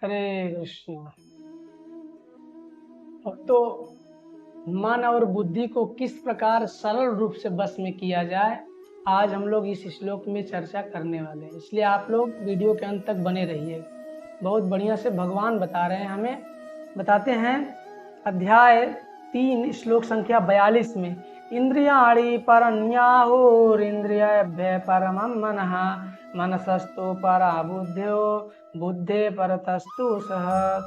हरे कृष्ण। अब तो मन और बुद्धि को किस प्रकार सरल रूप से बस में किया जाए, आज हम लोग इस श्लोक में चर्चा करने वाले हैं। इसलिए आप लोग वीडियो के अंत तक बने रहिए। बहुत बढ़िया से भगवान बता रहे हैं हमें। बताते हैं अध्याय 3 श्लोक संख्या 42 में, इंद्रियाणि परन्याहुरिन्द्रियेभ्यः परमं मनः मनसस्तु परा बुद्ध्यो बुद्धे परतस्तु सः।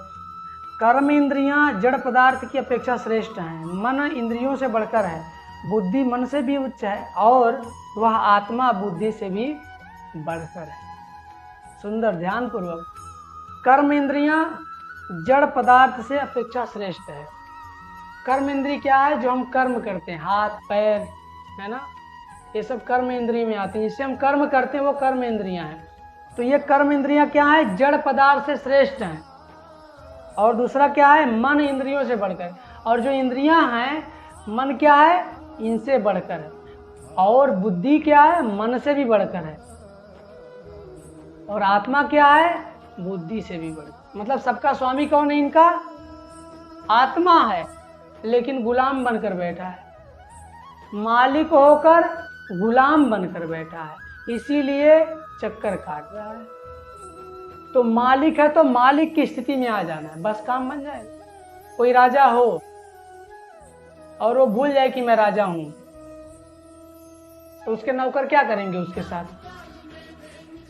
कर्म इंद्रियां जड़ पदार्थ की अपेक्षा श्रेष्ठ हैं, मन इंद्रियों से बढ़कर है, बुद्धि मन से भी उच्च है और वह आत्मा बुद्धि से भी बढ़कर है। सुंदर, ध्यान पूर्वक। कर्म इंद्रियां जड़ पदार्थ से अपेक्षा श्रेष्ठ है। कर्म इंद्रिय क्या है? जो हम कर्म करते हैं, हाथ पैर, है ना, ये सब कर्म इंद्रिय में आती है। जिससे हम कर्म करते हैं वो कर्म इंद्रियां हैं। तो ये कर्म इंद्रियां क्या है? जड़ पदार्थ से श्रेष्ठ हैं। और दूसरा क्या है? मन इंद्रियों से बढ़कर। और जो इंद्रियां हैं, मन क्या है? इनसे बढ़कर है। और बुद्धि क्या है? मन से भी बढ़कर है। और आत्मा क्या है? बुद्धि से भी बढ़कर। मतलब सबका स्वामी कौन है? इनका आत्मा है, लेकिन गुलाम बनकर बैठा है, मालिक होकर गुलाम बनकर बैठा है, इसीलिए चक्कर काट रहा है। तो मालिक है तो मालिक की स्थिति में आ जाना है, बस काम बन जाए। कोई राजा हो और वो भूल जाए कि मैं राजा हूं, तो उसके नौकर क्या करेंगे उसके साथ?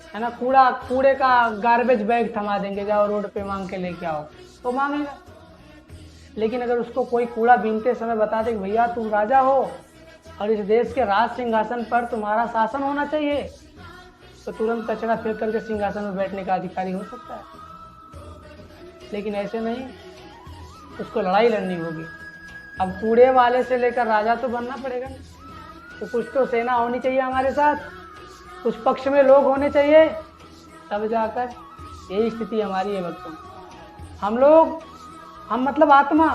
है ना, कूड़े का गार्बेज बैग थमा देंगे, जाओ रोड पे मांग के लेके आओ, तो मांगेगा। लेकिन अगर उसको कोई कूड़ा बीनते समय बता दे कि भैया तुम राजा हो और इस देश के राज सिंहासन पर तुम्हारा शासन होना चाहिए, तो तुरंत कचरा फेंक करके सिंहासन में बैठने का अधिकारी हो सकता है। लेकिन ऐसे नहीं, उसको लड़ाई लड़नी होगी। अब कूड़े वाले से लेकर राजा तो बनना पड़ेगा ना। तो कुछ तो सेना होनी चाहिए हमारे साथ, कुछ पक्ष में लोग होने चाहिए, तब जाकर। यही स्थिति हमारी है भक्तों। हम मतलब आत्मा,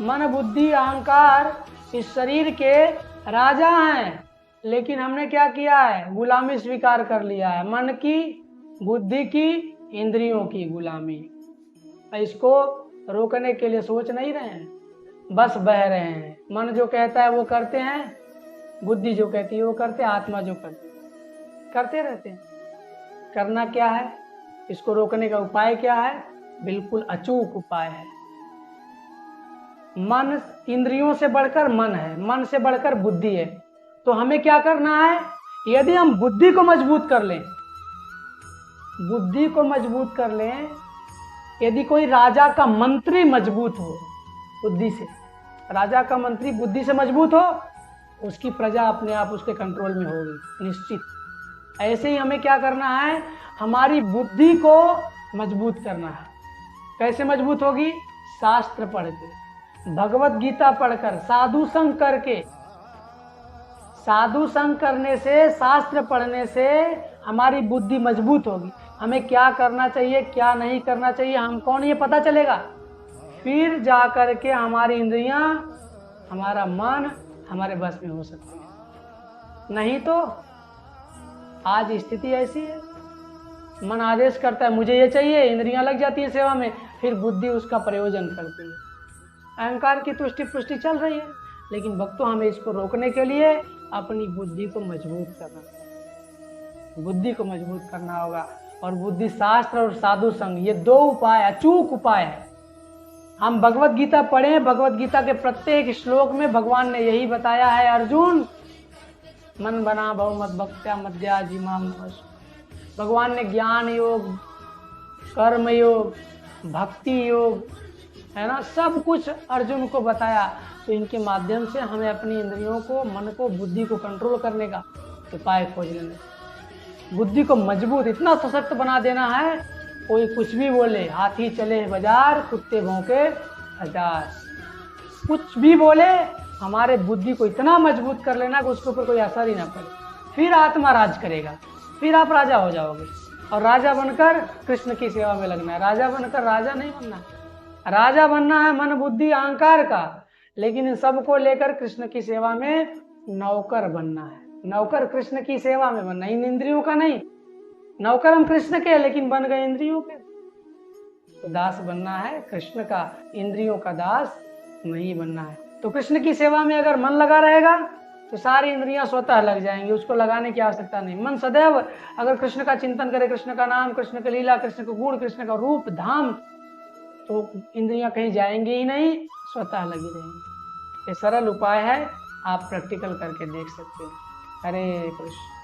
मन बुद्धि अहंकार इस शरीर के राजा हैं, लेकिन हमने क्या किया है? गुलामी स्वीकार कर लिया है। मन की, बुद्धि की, इंद्रियों की गुलामी। इसको रोकने के लिए सोच नहीं रहे हैं, बस बह रहे हैं। मन जो कहता है वो करते हैं, बुद्धि जो कहती है वो करते हैं, आत्मा जो करते रहते हैं। करना क्या है? इसको रोकने का उपाय क्या है? बिल्कुल अचूक उपाय है। मन इंद्रियों से बढ़कर मन है, मन से बढ़कर बुद्धि है। तो हमें क्या करना है? यदि हम बुद्धि को मजबूत कर लें, यदि कोई राजा का मंत्री मजबूत हो बुद्धि से, राजा का मंत्री बुद्धि से मजबूत हो, उसकी प्रजा अपने आप उसके कंट्रोल में होगी, निश्चित। ऐसे ही हमें क्या करना है? हमारी बुद्धि को मजबूत करना है। कैसे मजबूत होगी? शास्त्र पढ़ के, भगवत गीता पढ़कर, साधु संग करके। साधु संग करने से, शास्त्र पढ़ने से हमारी बुद्धि मजबूत होगी। हमें क्या करना चाहिए, क्या नहीं करना चाहिए, हम कौन, ये पता चलेगा। फिर जा करके हमारी इंद्रियां, हमारा मन हमारे बस में हो सकती है। नहीं तो आज स्थिति ऐसी है, मन आदेश करता है मुझे ये चाहिए, इंद्रियां लग जाती है सेवा में, फिर बुद्धि उसका प्रयोजन करती है। अहंकार की तुष्टि पुष्टि चल रही है। लेकिन भक्तों, हमें इसको रोकने के लिए अपनी बुद्धि को मजबूत करना होगा। और बुद्धि शास्त्र और साधु संग, ये 2 उपाय अचूक उपाय है। हम भगवत गीता पढ़ें, भगवत गीता के प्रत्येक श्लोक में भगवान ने यही बताया है, अर्जुन मन बना बहुमत भक्त्या मध्या जिमाम नमः। भगवान ने ज्ञान योग, कर्म योग, भक्ति योग, है ना, सब कुछ अर्जुन को बताया। तो इनके माध्यम से हमें अपनी इंद्रियों को, मन को, बुद्धि को कंट्रोल करने का उपाय खोज लेना, बुद्धि को मजबूत, इतना सशक्त बना देना है, कोई कुछ भी बोले, हाथी चले बाजार, कुत्ते भौंके हजार, कुछ भी बोले, हमारे बुद्धि को इतना मजबूत कर लेना कि उसके ऊपर कोई असर ही ना पड़े। फिर आत्मा राज करेगा, फिर आप राजा हो जाओगे। और राजा बनकर कृष्ण की सेवा में लगना है। राजा बनकर राजा नहीं बनना है। राजा बनना है मन बुद्धि अहंकार का, लेकिन इन सबको लेकर कृष्ण की सेवा में नौकर बनना है। नौकर कृष्ण की सेवा में बनना, इन इंद्रियों का नहीं। नौकर हम कृष्ण के, लेकिन बन गए इंद्रियों के। तो दास बनना है कृष्ण का, इंद्रियों का दास नहीं बनना है। तो कृष्ण की सेवा में अगर मन लगा रहेगा तो सारी इंद्रियां स्वतः लग जाएंगी, उसको लगाने की आवश्यकता नहीं। मन सदैव अगर कृष्ण का चिंतन करे, कृष्ण का नाम, कृष्ण का लीला, कृष्ण का गुण, कृष्ण का रूप धाम, तो इंद्रियां कहीं जाएंगी ही नहीं, स्वतः लगी रहेंगी। ये सरल उपाय है, आप प्रैक्टिकल करके देख सकते हो। हरे कृष्ण।